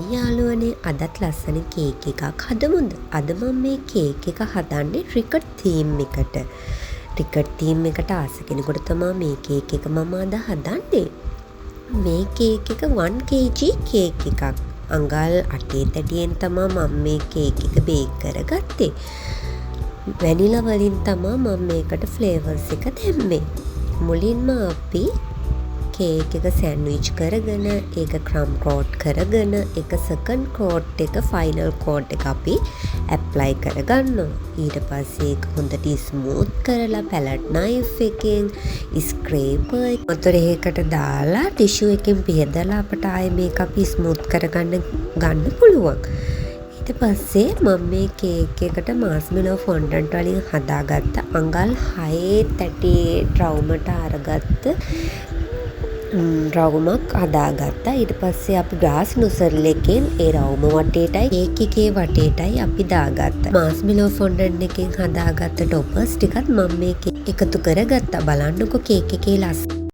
යාළුවනේ අදත් ලස්සන කේක් එකක් හදමුද? අද මම මේ කේක් එක හදන්නේ ක්‍රිකට් තීම් එකට. ක්‍රිකට් තීම් එකට ආස කෙනෙකුට තමා මේ කේක් එක මම අද හදන්නේ. මේ කේක් එක 1 kg කේක් එකක්. අඟල් 8 තැටියෙන් තමා මම මේ කේක් එක බේක් කරගත්තේ. වැනිලා වලින් තමා මම මේකට ෆ්ලේවර්ස් එක දැම්මේ. මුලින්ම අපි කේක් එක සෑන්ඩ්විච් කරගෙන ඒක ක්‍රම් කෝට් කරගෙන ඒක සෙකන්ඩ් කෝට් එක ෆයිනල් කෝට් එක අපි ඇප්ලයි කරගන්නවා. ඊට පස්සේ ඒක හොඳට ස්මූත් කරලා පැලට් නයිෆ් එකෙන් ස්ක්‍රේපර් වතුර එකකට දාලා ටිෂු එකෙන් පිහදලා අපට ආයේ මේක අපි ස්මූත් කරගන්න පුළුවන්. ඊට පස්සේ මම මේ කේක් එකට මාස්මෙලෝ ෆොන්ඩන්ට් වලින් හදාගත්ත අඟල් 6 තැටියේ රවුමට අරගත්ත රවුමක් හදාගත්තා. ඊට පස්සේ අපි ග්ලාස් නොසරල් එකෙන් ඒ රවුම වටේටයි කේක් එකේ වටේටයි අපි දාගත්තා. මාස්මෙලෝ ෆොන්ඩන්ට් එකෙන් හදාගත්ත ටොපර්ස් ටිකත් මම මේකේ එකතු කරගත්තා. බලන්නකො කේක් එකේ ලස්සන